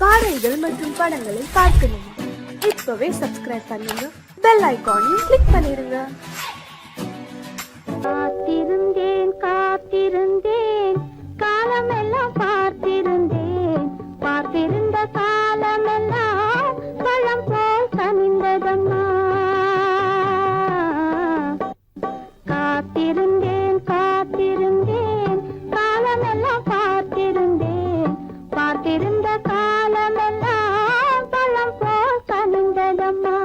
பாடல்கள் மற்றும் படங்களை பார்க்கணுமா? இப்பவே சப்ஸ்கிரைப் பண்ணுங்க, பெல் ஐகானையும் கிளிக் பண்ணிருங்க. காத்திருந்தேன் காத்திருந்தேன் காலமெல்லாம் பார்த்திருந்தேன், பார்த்திருந்த காலமெல்லாம் பழம் போல் கனிந்ததம்மா. காத்திருந்தேன் காத்திருந்தேன் காலமெல்லாம் பார்த்திருந்தேன், பார்த்திருந்த காலமெல்லாம் பழம் போல் கனிந்ததம்மா.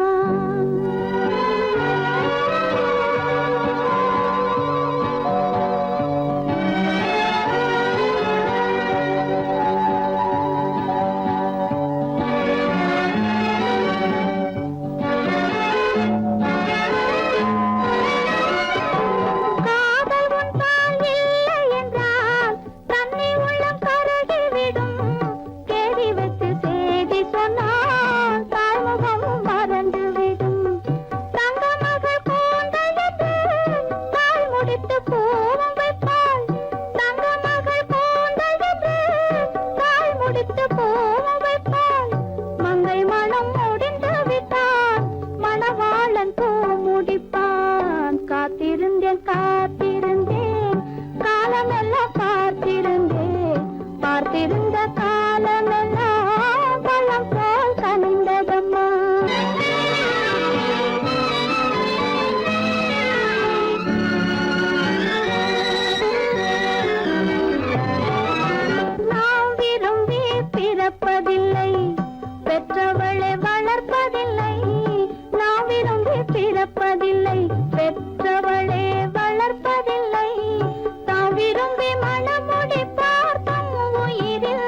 காத்திருந்தேன் காத்திருந்தேன் காலமெல்லாம் பார்த்திருந்தேன், பார்த்திருந்த காலமெல்லாம் பழம் போல் கனிந்ததம்மா. நாம் விரும்பி பிறப்பதில்லை, பெற்றவளை வளர்ப்பதில்லை. நாம் விரும்பி பிறப்பதில்லை, பெற்றவளே வளர்ப்பதில்லை. தாம் விரும்பி மனமுடி பார்த்தும் உயிரில்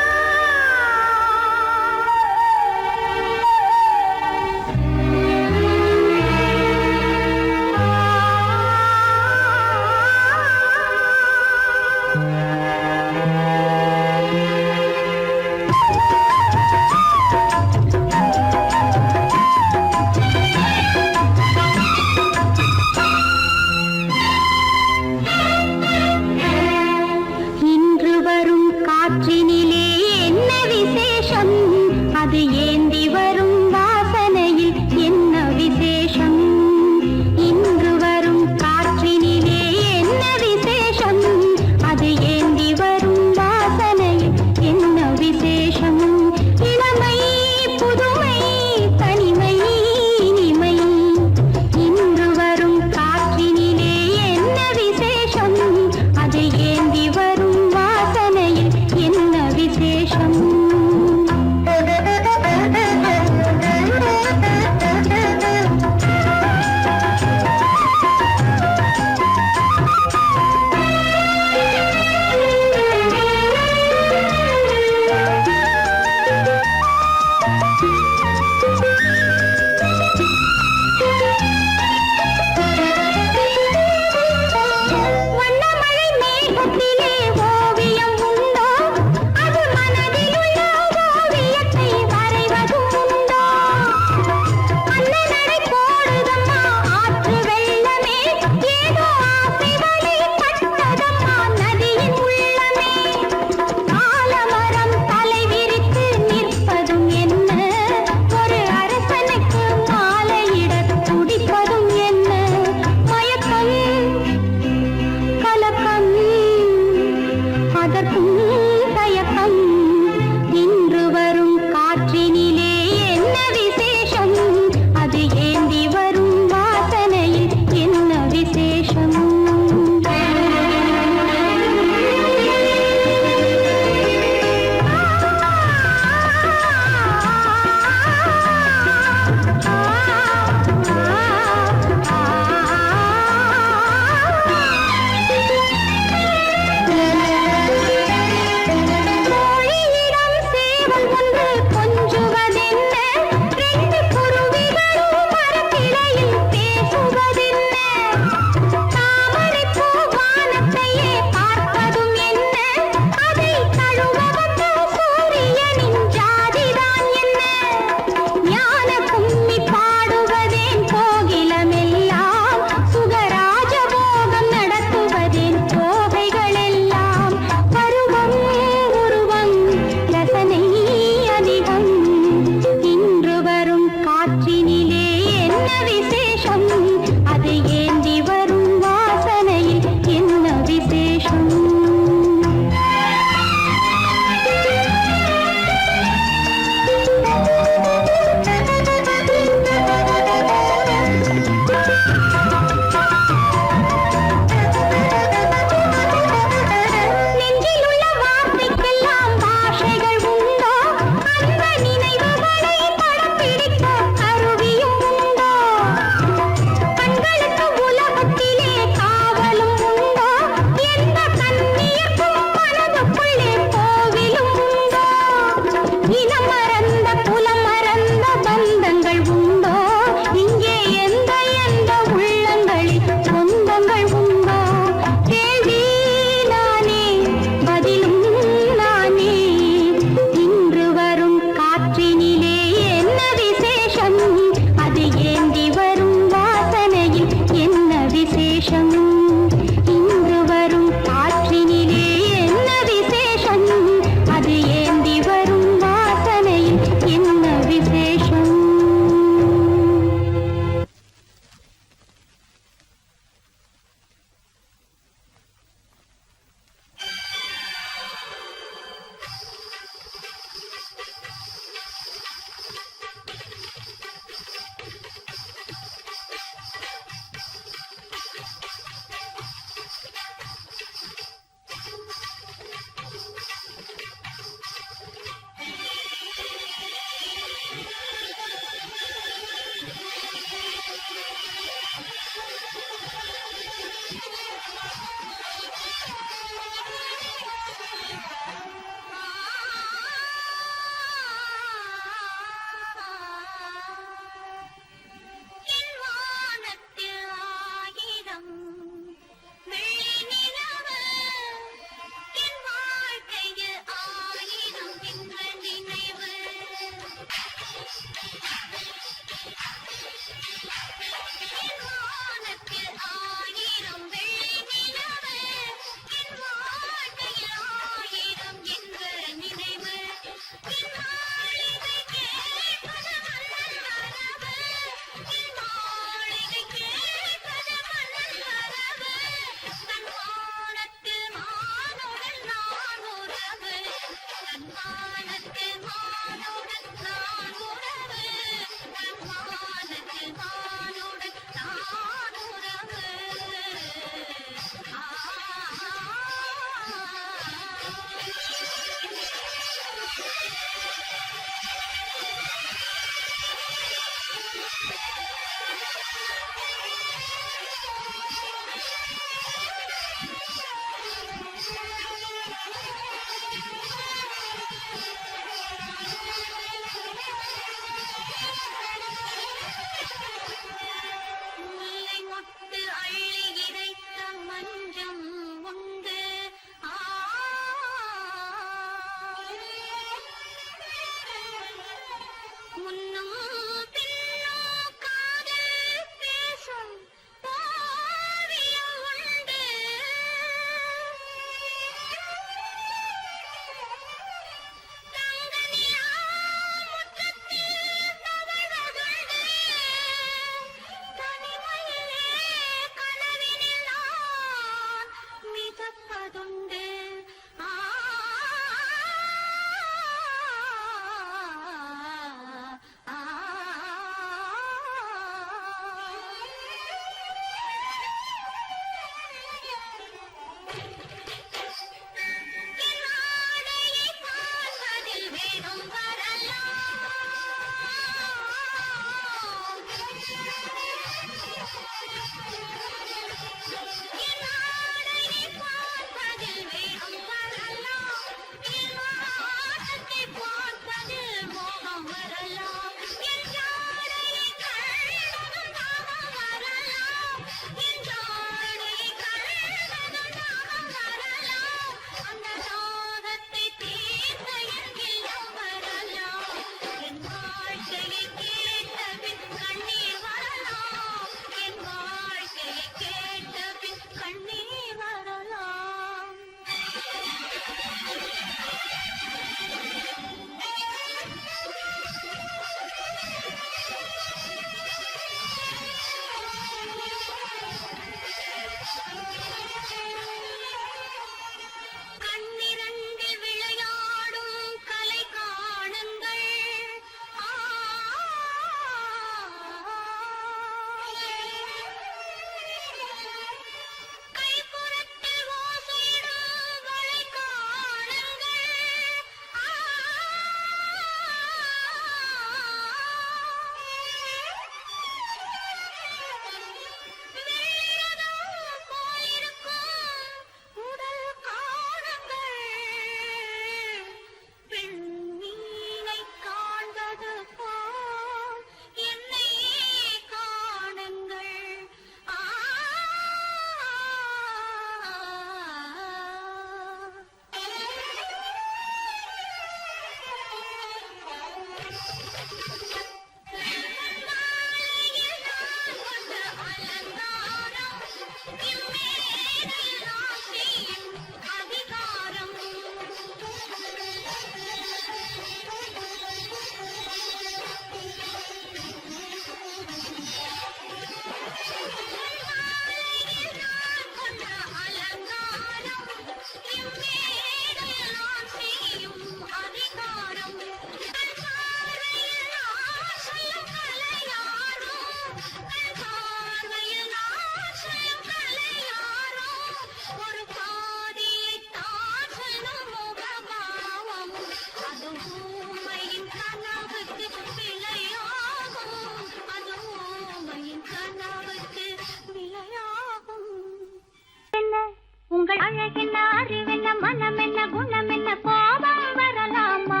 அழகென்ன உங்கள் அழகென்ன அறிவென்ன மனம் என்ன குணம் என்ன கோபம் வரலாமா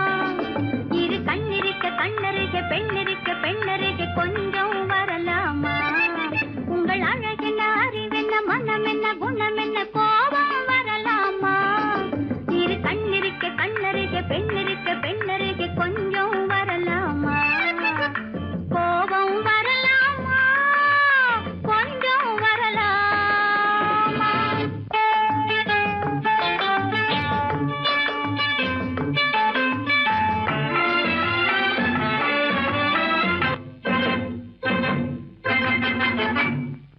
இரு கண்ணிருக்க கண்ணருக பெண்ணருக்க பெண்ணருக கொஞ்சம் வரலாமா உங்கள் அழகென்ன அறிவென்ன மனம் என்ன குணம் என்ன கோபம் வரலாமா இரு கண்ணிருக்க கண்ணருக பெண்ணருக்க பெண்ணருக கொஞ்சம் வரலாமா கோபம் வரலாமா கொஞ்சம் வரலாமா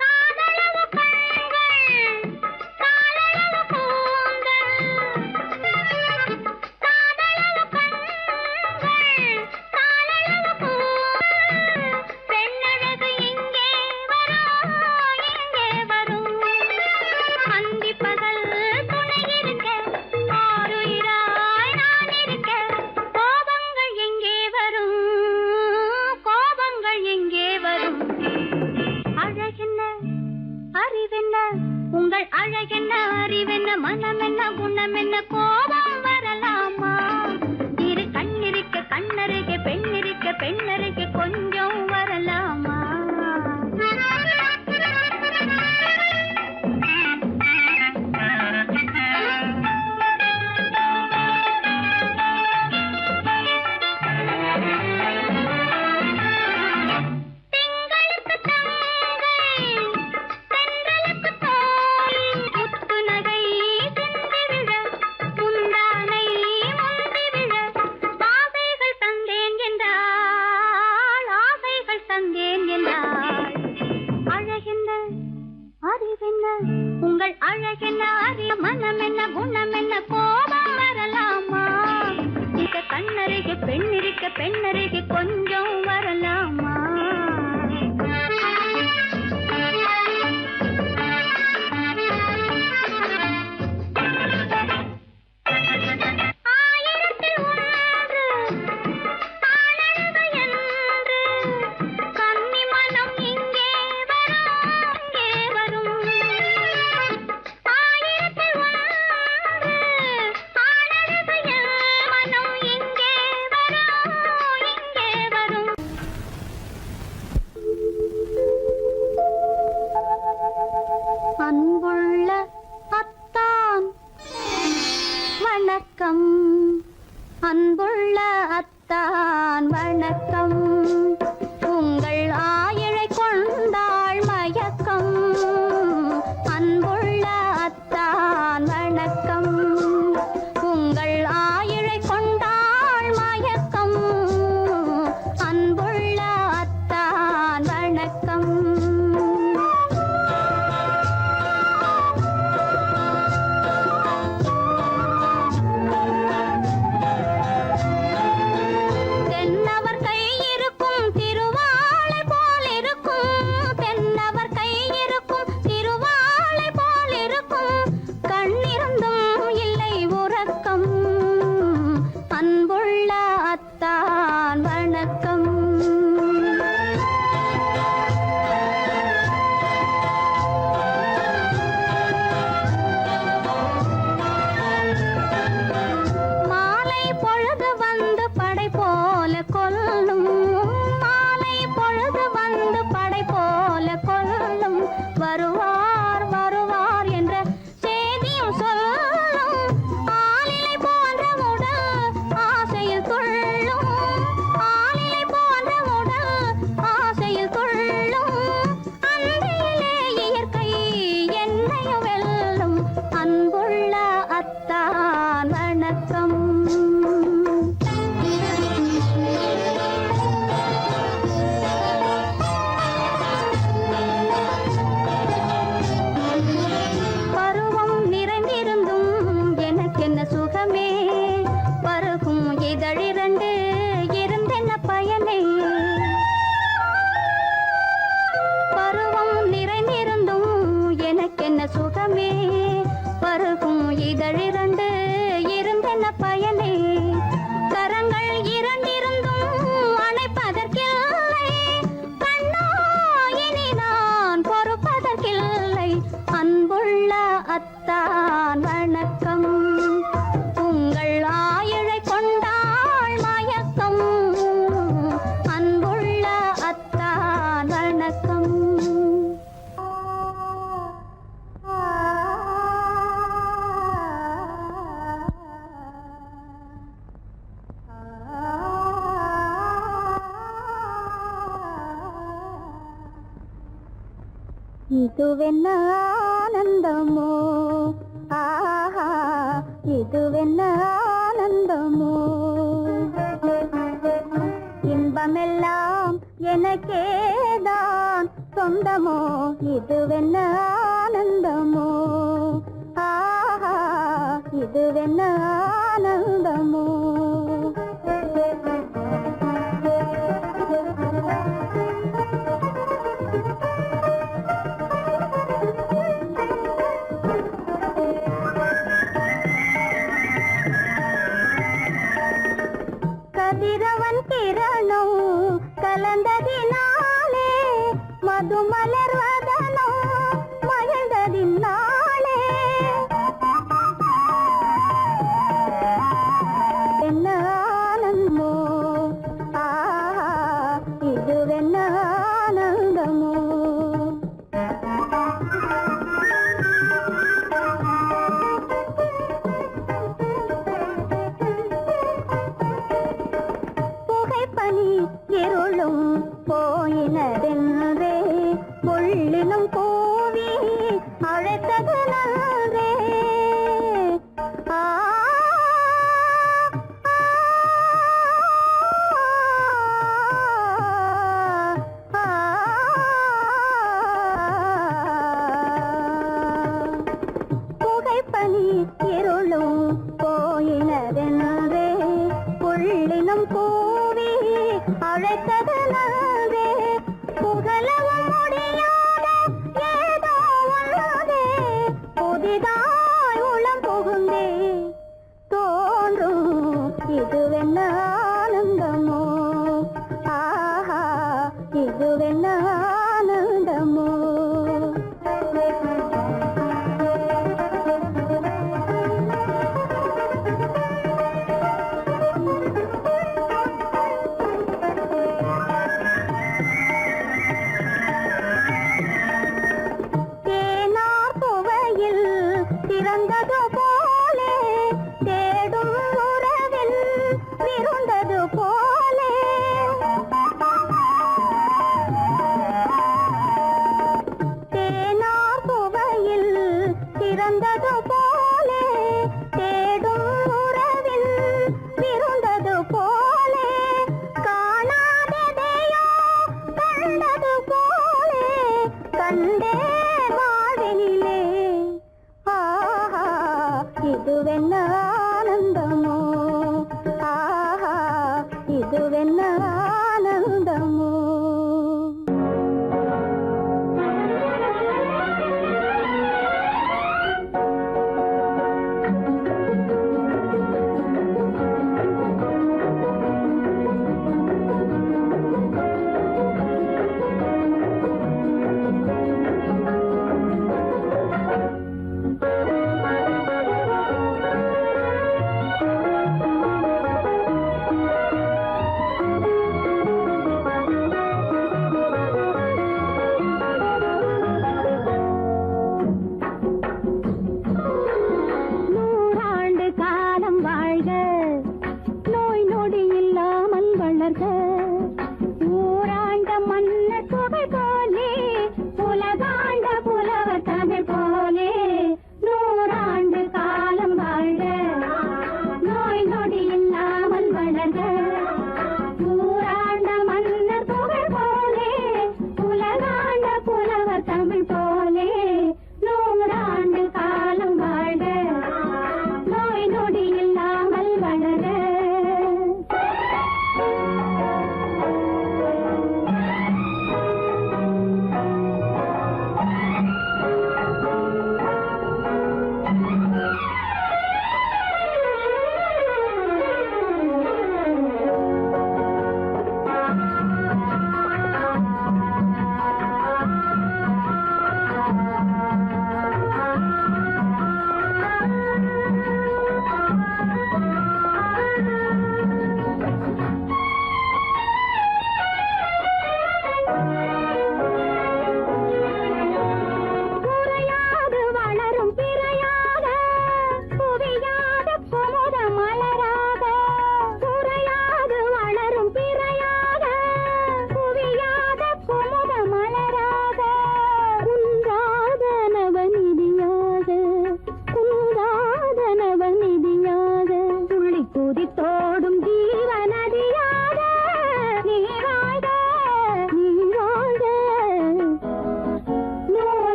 காதலவு கண்கள் காதலவு கூந்தல் காதலவு கண்கள் காதலவு கூந்தல் பெண்ணழகு இங்கே வரும் அந்தி பகல் துணை இருக்க ஆருயிராய் நான் இருக்க கோபங்கள் எங்கே வரும் கோபங்கள் எங்கே வரும் அழகென்ன அறிவென்ன உங்கள் அழகென்ன அறிவென்ன மனம் என்ன குணம் என்ன கோபம் வரலாமா இரு கண்ணிருக்க கண்ணருக பெண்ணிருக்க பெண்ணருக கொஞ்சம் வரலாமா திங்களுக்கு தங்கை தென்றலுக்கு தோழி முத்து நகை சிந்திவிழ முந்தானை முந்திவிழ ஆசைகள் தந்தேன் என்றாள் ஆசைகள் தந்தேன் என்றாள் அழகென்ன அறிவென்ன உங்கள் அழகென்ன அறிய மனம் என்ன குணம் என்ன கோபம் வரலாமா இங்க கண்ணருக பெண்ணிருக்க பெண்ணருக கொஞ்சம் வரலாமா ஆயிரத்தில் ஒன்று ஆனழகு என்று கன்னி மனம் இங்கே வரும் ஆயிரத்தில் ஒன்று ஆனழகு மனம் இங்கே வரும் அன்புள்ள அத்தான் வணக்கம் அன்புள்ள அத்தான் வணக்கம் உங்கள் ஆயிழை கொண்டாள் மயக்கம் அன்புள்ள அத்தான் வணக்கம் உங்கள் ஆயிழை கொண்டாள் மயக்கம் அன்புள்ள அத்தான் வணக்கம் தென்னவர் கை இருக்கும் திருவாளை போல் இருக்கும் தென்னவர் கை இருக்கும் திருவாளை போல் இருக்கும் கண்ணிருந்தும் இல்லை உறக்கம் அன்புள்ள அத்தான் வணக்கம் மாலை பொழுது வந்து படை போல கொல்லும் மாலை பொழுது வந்து படை போல கொல்லும் வருவார் வருவார் என்ற செய்தியும் சொல்லும் ஆளிலை போன்ற உடல் ஆசையில் துள்ளும் ஆளிலை போன்ற உடல் ஆசையில் துள்ளும் அன்றையிலே இயற்கை என்னையும் வெல்லும் அன்புள்ள அத்தான் வணக்கம் பருவம் நிறைந்திருந்தும் எனக்கென்ன சுகமே பருகும் இதழிரண்டு இருந்தென்ன பயனே பருவம் நிறைந்திருந்தும் எனக்கென்ன சுகமே பருகும் இதழிரண்டு இருந்தென்ன பயனே கரங்கள் இரண்டிருந்தும் அணைப்பதற்கில்லை கண்ணா இனி நான் பொறுப்பதற்கில்லை அன்புள்ள அத்தான் வணக்கம். உங்கள் ஆயுளை கொண்டாள் மயக்கம். அன்புள்ள அத்தான் வணக்கம். இதுவென்ன ஆனந்தமோ, ஆஹா இதுவென்ன ஆனந்தமோ, இன்பமெல்லாம் எனக்கேதான் சொந்தமோ, இதுவென்ன ஆனந்தமோ, ஆஹா இதுவென்ன ஆனந்தமோ. கதிரவன் கிரணம் கலந்ததினாலே, மது மலர்வதனோ மகிழ்ந்ததினாலே, என்ன ஆனந்தமோ, ஆஹா இதுவென்ன ஆனந்தமோ. புகைப்பனி இருளும் போயினதென்றே, புள்ளினும் பூவி அழைத்தது நன்றே. புகைப்பனி இருளும் போயினதென்றே, புள்ளினும் பூவி அழைத்தது நன்றே. புகழவும் முடியாத ஏதோ உள்ளதே, புதிதாய் உளம் புகுந்தே தோன்றும் இதுவென்ன ஆனந்தமோ, ஆஹா இதுவென்ன ஆனந்தமோ. தேனார் புவையில் திறந்தது போலே, தேடும் உறவில் விருந்தது போலே, தேனார் புவையில் திறந்தது போலே, தேடும் உறவில் விருந்தது போலே, காணாததையோ கண்டது போலே, கண்டே வாழ்வினிலே, ஆஹா இதுவென்ன ஆனந்தமோ, ஆஹா இதுவென்ன ஆனந்தமோ.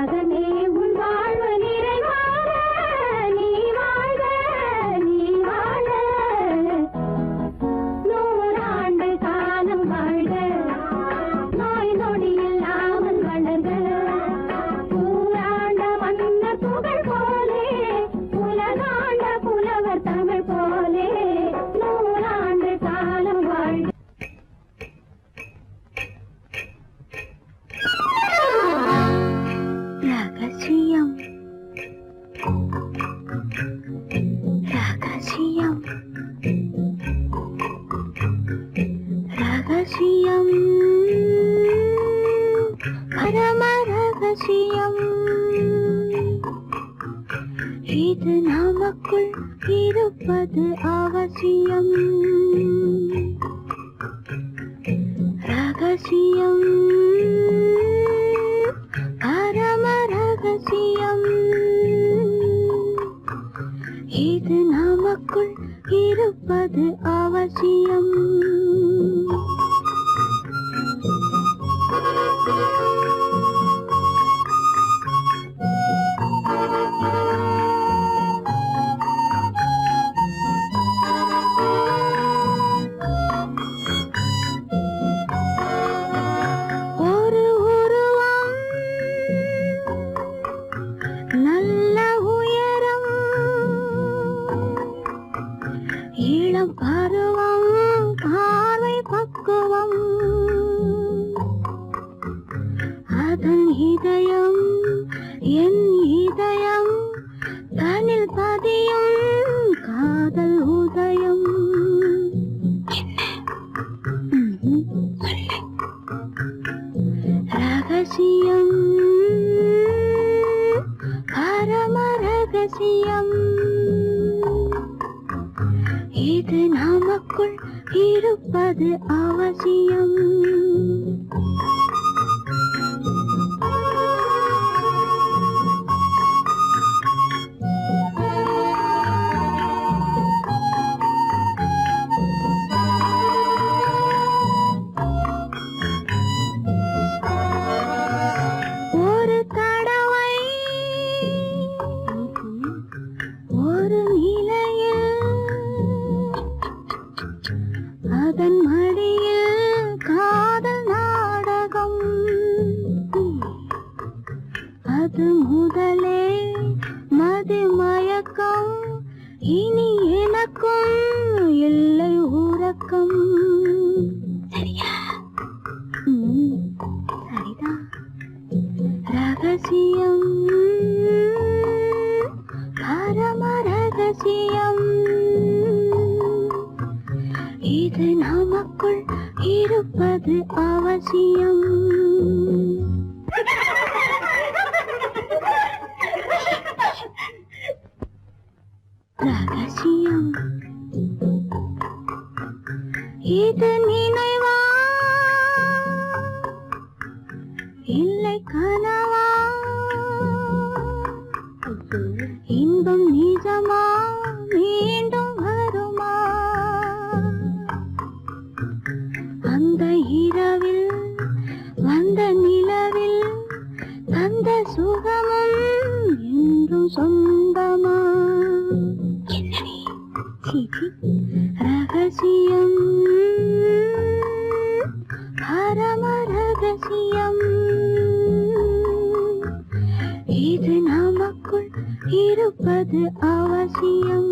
மகனே உன் வாழ்வு நிறைவாக நீ வாழ நீ வாழ 100 ஆண்டு காலம் வாழ்க நோய் நொடி இல்லாமல் வளர்க ஊராண்ட மன்னர் புகழ் போலே உலகாண்ட புலவர் தமிழ் போலே 100 ஆண்டு காலம் வாழ்க. ரகசியம் ரகசியம் ரகசியம் பரம ரகசியம் இது நமக்குள் இருப்பது அவசியம் ரகசியம் பரம ரகசியம் இது நமக்குள் இருப்பது அவசியம் ஒரு உருவம் நல்ல உயரம் இளம் பருவம் பார்வை பக்குவம் அதன் இதயம் என் இதயம் தனில் பதியும் காதல் உதயம் ரகசியம் பரம ரகசியம் இது நமக்குள் இருப்பது அவசியம் ஒரு தடவை ஒரு நிலையில் அதன் மடியில் காதல் நாடகம் அது முதலே மதிமயக்கம் இனி எனக்கும் இல்லை உறக்கம் சரியா சரிதான் ரகசியம் பரம ரகசியம் இது நமக்குள் இருப்பது அவசியம் ரகசியம் இது நினைவா இல்லை கனவா இன்பம் நிஜமா மீண்டும் வருமா அந்த இரவில் வந்த நிலவில் தந்த சுகமும் என்றும் சொந்தமா என்னடி சீச்சி ரகசியம் பரம ரகசியம் இது நமக்குள் இருப்பது அவசியம்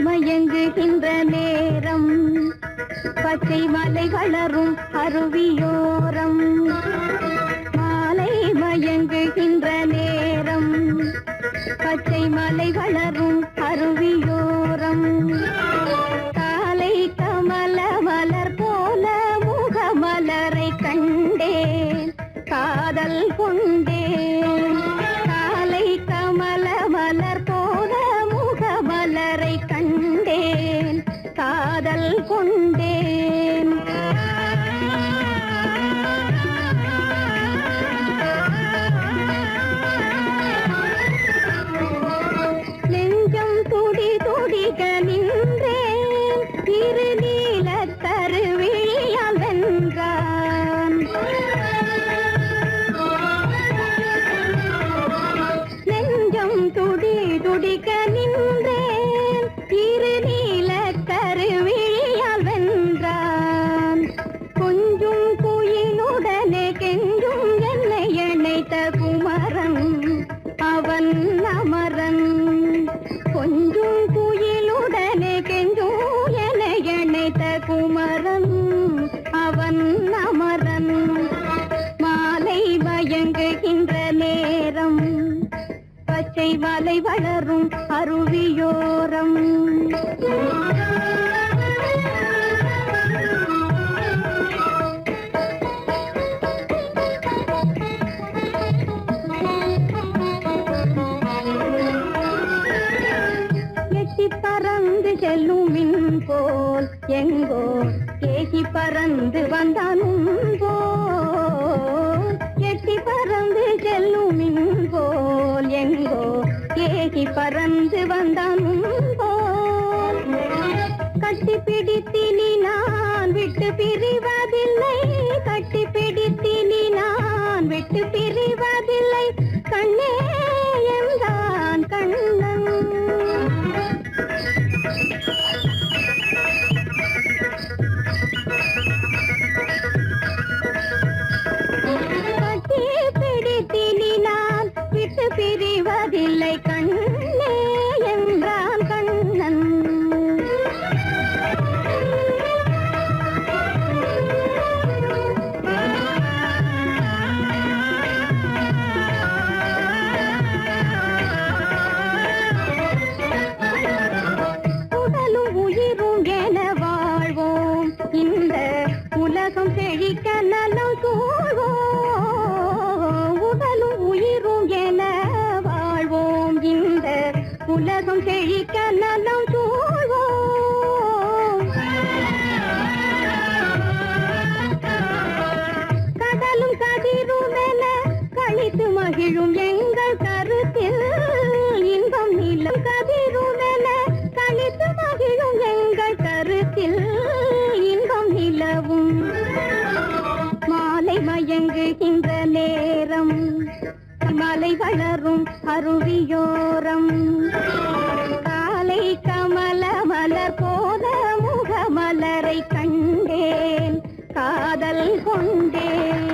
மயங்குகின்ற நேரம் பச்சை மலை வளரும் அருவியோரம் மாலை மயங்குகின்ற நேரம் பச்சை மலை வளரும் அருவியோரம் காலை கமல மலர் போல முகமலரை கண்டேன் காதல் கொண்டேன் காலை கமல மலர் போல முகமலரை கண்டேன் காதல் கொண்டேன் நெஞ்சம் துடி துடிக்க நின்றேன் இரு நீல கருவிழியால் வென்றான் நெஞ்சம் துடி துடிக்க நின்றேன் இரு நீல கருவிழியால் வென்றான் கொஞ்சும் குயிலுடனே கெஞ்சும் என்னை இணைத்த குமரன் அவன் அமரன் கொஞ்சும் குயிலுடனே கெஞ்சும் என்னை இணைத்த குமரன் அவன் அமரன் மாலை மயங்குகின்ற நேரம் பச்சை மலை வளரும் அருவியோரம் எட்டி பறந்து செல்லும் மின் போல் எங்கோ ஏகி பறந்து வந்தானும் போல் எட்டி பறந்து செல்லும் மின் போல் எங்கோ ஏகி பறந்து வந்தானும் போல் கட்டி பிடித்தினி நான் விட்டு பிரிவதில்லை கட்டி பிடித்தினி நான் விட்டு பிரிவதில்லை கண்ணே என்றான் கண்ணன் கட்டி பிடித்தினி நான் விட்டு பிரிவதில்லை கண்ணே என்றான் கண்ணன் உடலும் உயிரும் என வாழ்வோம் இந்த உலகம் செழிக்க நலம் சூழ்வோம் உடலும் உயிரும் என வாழ்வோம் இந்த உலகம் செழிக்க நலம் சூழ்வோம் கடலும் கதிரும் என கழித்து மகிழும் எங்கள் கருத்தில் இன்பம் நிலம் கதிரும் என கழித்து மகிழும் எங்கள் கருத்தில் இன்பம் நிலவும் மாலை மயங்குகின்ற நேரம் மலை வளரும் அருவியோரம் காலை கமல மலர் போல முகமலரை கண்டேன் காதல் கொண்டேன்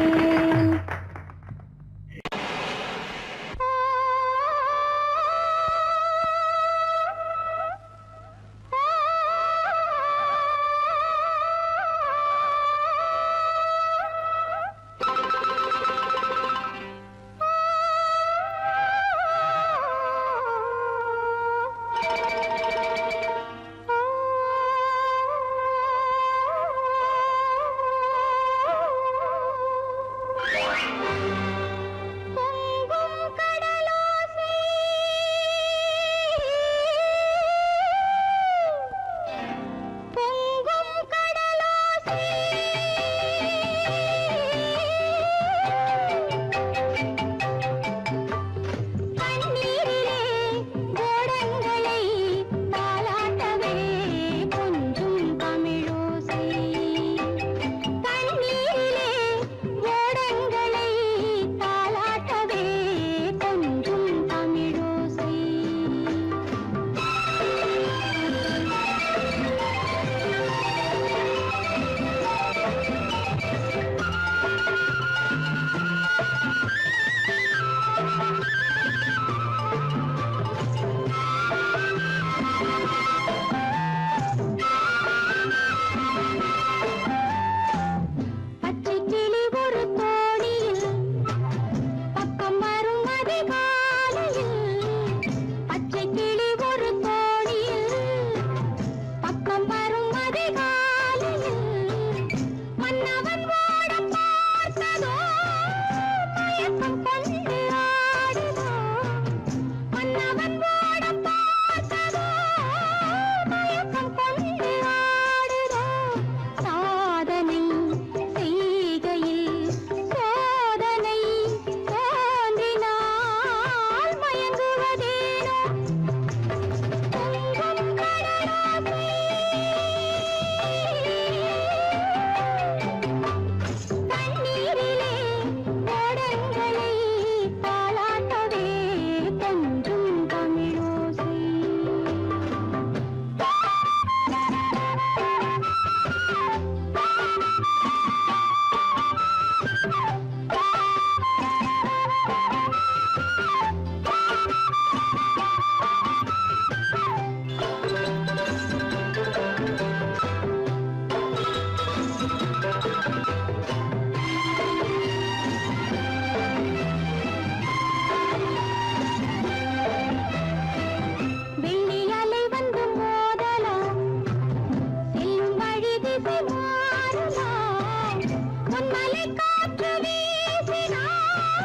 காற்று வீசினால்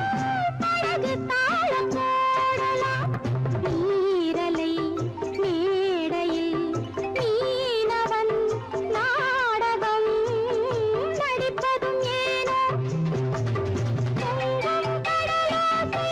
படகு தாளம் போடலாம். நீரலை மேடையில் மீனவன் நாடகம் நடிப்பதும் ஏனோ பொங்கும் கடலோசை.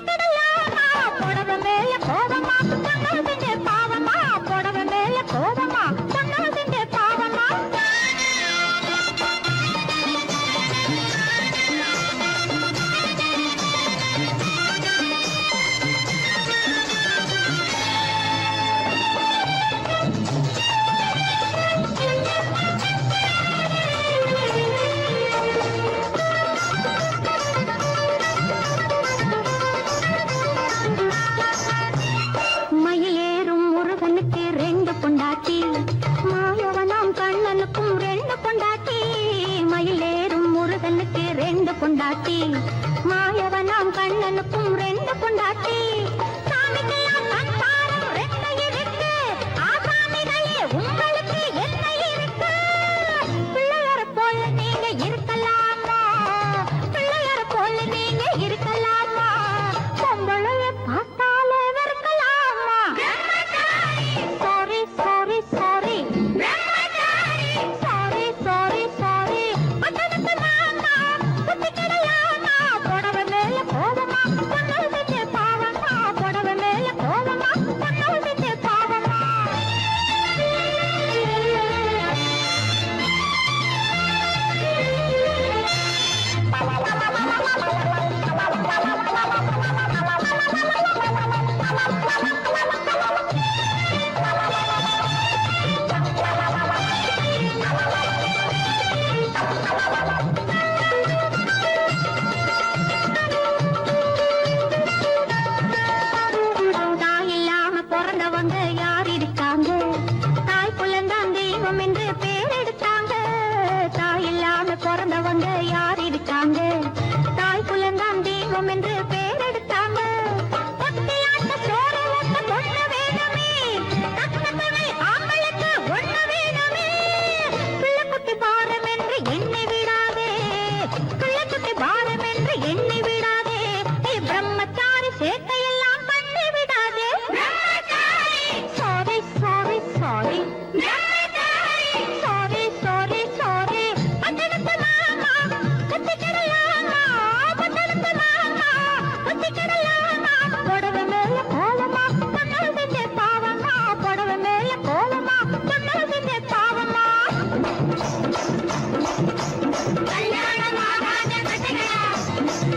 குத்திக்கிடலாமா புடவை மேல கோபமா சொன்னது செஞ்ச பாவமா புடவை மேல கோபமா சொன்னது செஞ்ச பாவமா மயிலேறும் முருகனுக்கு ரெண்டு பொண்டாட்டி மாயவனாம் கண்ணனுக்கும் ரெண்டு பொண்டாட்டி மயிலேறும் முருகனுக்கு ரெண்டு பொண்டாட்டி மாயவனாம் கண்ணனுக்கும் ரெண்டு பொண்டாட்டி சாமிக்கெல்லாம் சம்சாரம் ரெண்டு இருக்கு ஆசாமிகளே உங்களுக்கு என்ன இருக்கு பிள்ளையார போல நீங்க இருக்கலாமா பிள்ளையார போல நீங்க இருக்கலாமா பொம்பளைய பார்த்தாலே வெறுக்கலாமா sorry sorry sorry sorry sorry sorry அத்தனத்து மாமா குத்திக்கிடலாமா புடவை மேல கோபமா சொன்னது செஞ்ச பாவமா புடவை மேல கோபமா சொன்னது செஞ்ச பாவமா தாய் இல்லாம பிறந்தவங்க யார் இருக்காங்க தாய் புலந்தான் தெய்வம் என்று பேர் எடுத்தாங்க தாய் இல்லாம பிறந்தவங்க யார் இருக்காங்க தாய் புலந்தான் தெய்வம் என்று பேர் எடுத்தாங்க ஒத்தையாட்ட சோறு ஊட்ட பொண்ணு வேணுமே தக்கத்தவை ஆம்பளுக்கு ஒண்ணு வேணுமே பிள்ளை குட்டி பாரம் என்று எண்ணி விடாதே பிள்ளை குட்டி பாரம் என்று எண்ணி விடாதே பிரம்மச்சாரி சேட்டையெல்லாம் பண்ணி விடாதே sorry sorry sorry sorry sorry sorry பட்டணத்து மாமா குத்திக்கிடலாமா பட்டணத்து மாமா குத்திக்கிடலாமா புடவை மேல கோலமா சொன்னது செஞ்ச பாவமா புடவை மேல கோலமா சொன்னது செஞ்ச பாவமா கல்யாணம் ஆகாத கட்டைகளா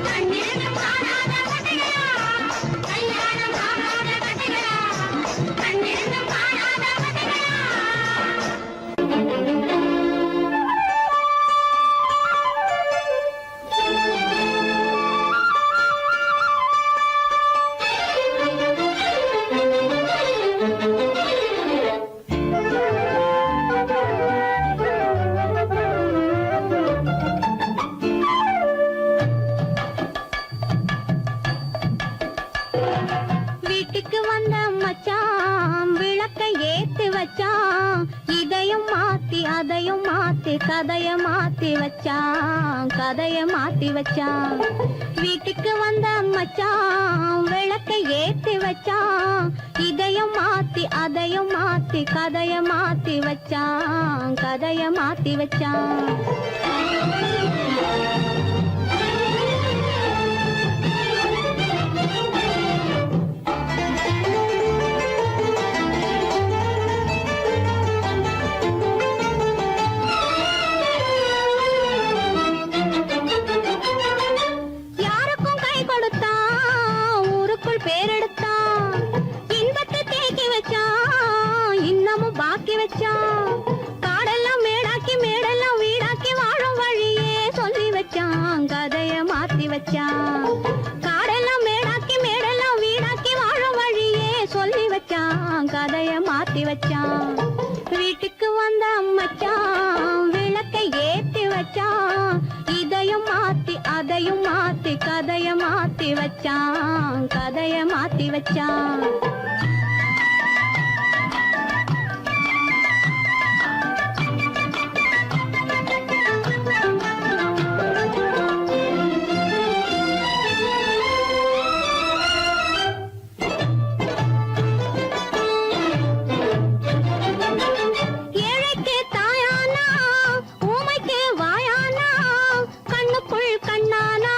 கண்ணீரும் காணாத கட்டைகளா கல்யாணம் ஆகாத கட்டைகளா கண்ணீரும் காணாத கட்டைகளா வீட்டுக்கு வந்த மச்சான் விளக்க ஏத்தி வச்சான் இதையும் மாத்தி அதையும் மாத்தி கதைய மாத்தி வச்சான் வீட்டுக்கு வந்த மச்சான் விளக்க ஏத்தி வச்சான் இதையும் மாத்தி அதையும் மாத்தி கதைய மாத்தி வச்சான் யாருக்கும் கை கொடுத்தான் ஊருக்குள் பேரெடுத்தான் இன்பத்தை தேக்கி வச்சான் இன்னமும் பாக்கி வச்சான் காடெல்லாம் மேடாக்கி மேடெல்லாம் வீடாக்கி வாழும் வழியே சொல்லி வச்சான் கதைய மாத்தி வச்சான் காடெல்லாம் மேடாக்கி மேடெல்லாம் வீடாக்கி வாழும் வழியே சொல்லி வச்சான் கதைய மாத்தி வச்சான் வீட்டுக்கு வந்த மச்சான் விளக்கை ஏத்தி வச்சான் இதையும் மாத்தி அதையும் மாத்தி கதைய மாத்தி வச்சான் ஏழைக்கு தாயானா ஊமைக்கு வாயானா கண்ணுக்குள் கண்ணானா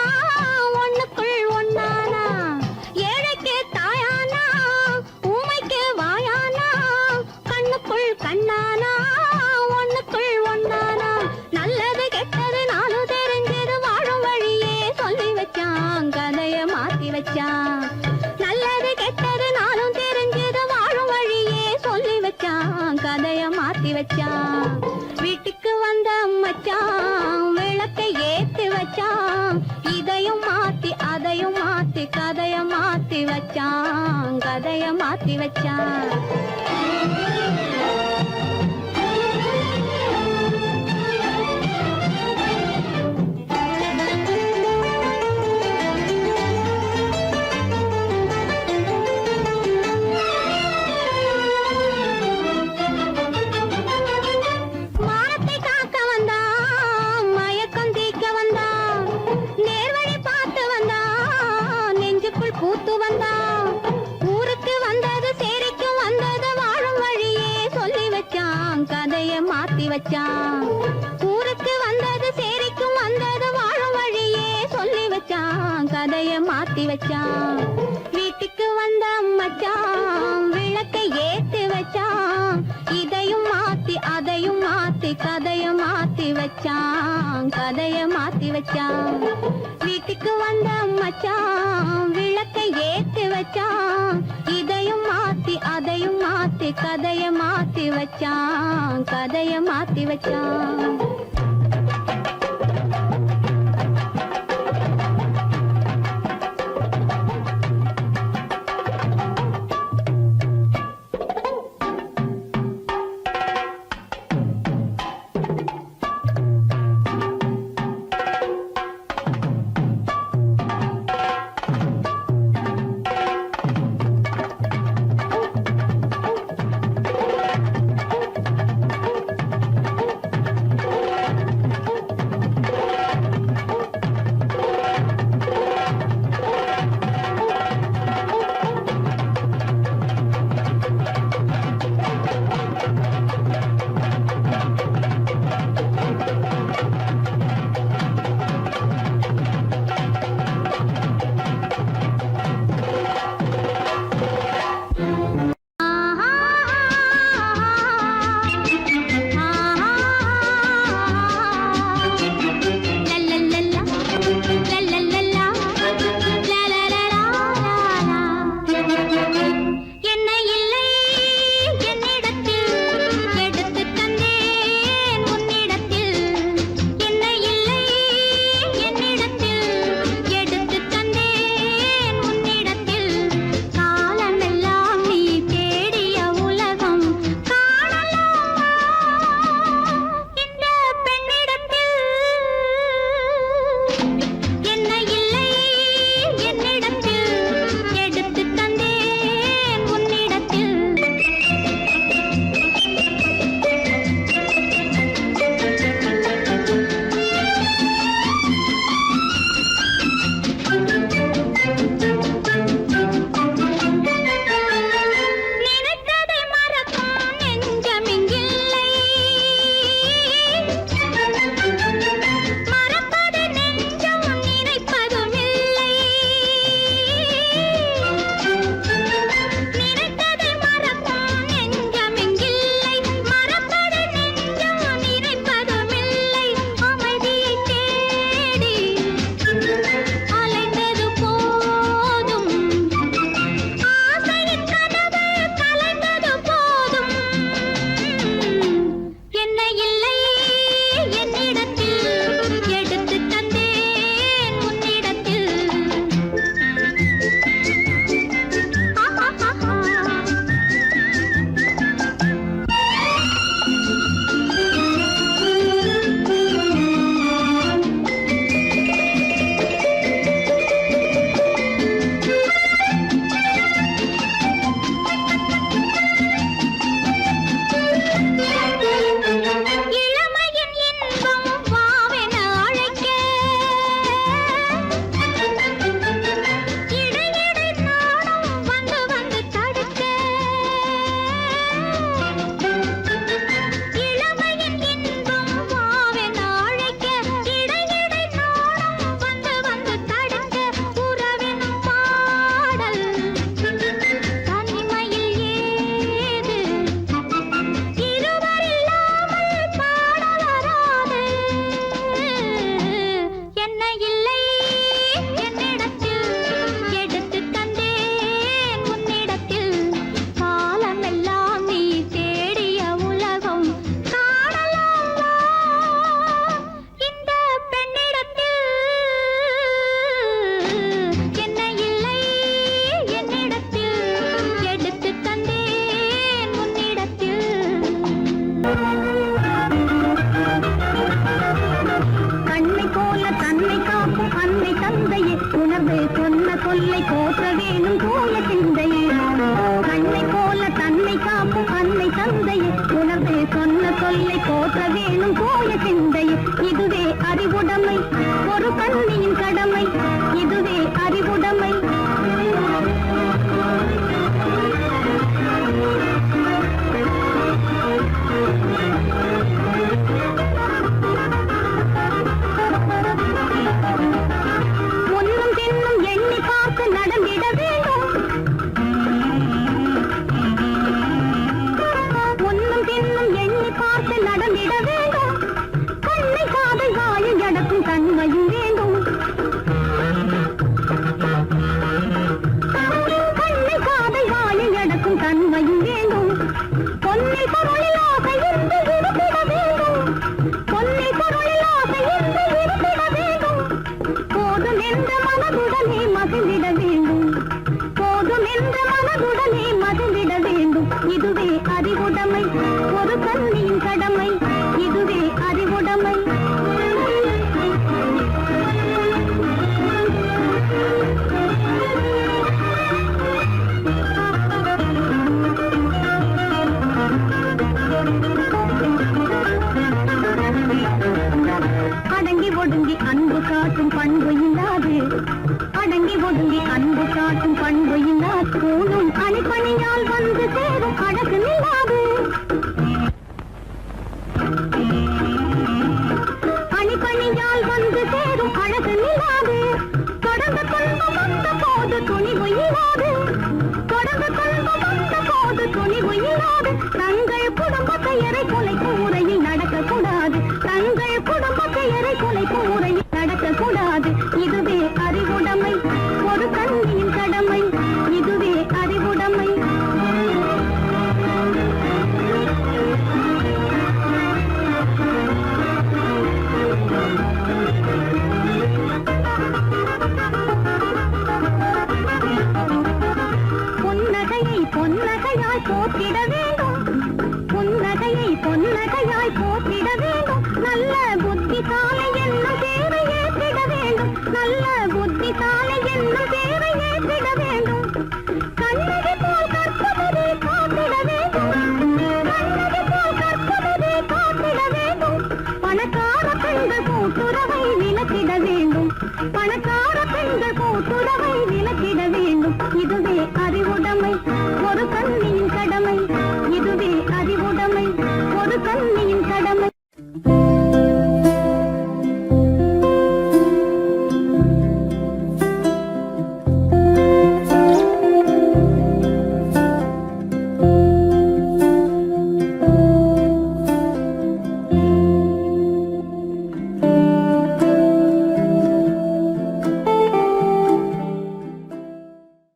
ஒண்ணுக்குள் ஒண்ணானா வச்சான். நல்லது கெட்டது நானும் தெரிஞ்சது வாழும் வழியே சொல்லி வச்சான். கதைய மாத்தி வச்சான். வீட்டுக்கு வந்த மச்சான் விளக்கை ஏத்தி வச்சான். இதையும் மாத்தி அதையும் மாத்தி கதைய மாத்தி வச்சான். கதைய மாத்தி வச்சான். மானத்தை காக்க வந்தான், மயக்கம் தீர்க்க வந்தான், நேர்வழி பார்த்து வந்தான், நெஞ்சுக்குள் பூத்து வந்தான். ஊருக்கு வந்தது சேரிக்கு வந்தது வாழும் வழியே சொல்லி வச்சான். கதைய மாத்தி வச்சான். ஊருக்கு வந்தது சேரிக்கும் வந்தது வாழும் வழியே சொல்லி வச்சான். கதைய மாத்தி வச்சான். வீட்டுக்கு வந்த மச்சான் விளக்கை ஏத்தி வச்சான். இதையும் மாத்தி அதையும் மாத்தி கதைய மாத்தி வச்சான். கதைய மாத்தி வச்சான். வீட்டுக்கு வந்த மச்சான் விளக்கை ஏத்தி வச்சான். இதையும் மாத்தி அதையும் மாத்தி கதைய மாத்தி வச்சான். கதைய மாத்தி வச்சான். காட்டும் பண்பு இல்லா தூணும் அணிப்பணியால் வந்து சேரும் அழகு நில்லாது அணிப்பணியால் வந்து சேரும் அழகு நில்லாது தொடர்ந்து துன்பம் வந்த போது துணிவு இல்லாது தொடர்ந்து துன்பம் வந்த போது துணிவு இல்லாது தங்கள் குடும்பத்தை எரை கொலைக்கும் முறையில் நடக்கக்கூடாது தங்கள் குடும்பத்தை எரை கொலைக்கும் முறையில் நடக்கக்கூடாது இதுவே அறிவுடைமை ஒரு கண்ணியின் கடமை இதுவே அறிவுடைமை புன்னகையை பொன்னகையாய் போற்றிட வேண்டும் புன்னகையை பொன்னகையாய் போற்றிட வேண்டும் நல்ல புத்திசாலை என்னும் பேரை ஏற்றிட வேண்டும் நல்ல புத்திசாலை என்னும் பேரை ஏற்றிட வேண்டும் கண்ணகி போல் கற்பவரே காத்திட வேண்டும் கண்ணகி போல் கற்பவரே காத்திட வேண்டும் பணக்கார பெண்கள் கூட்டுறவை விலக்கிட வேண்டும் பணக்கார பெண்கள் கூட்டுறவை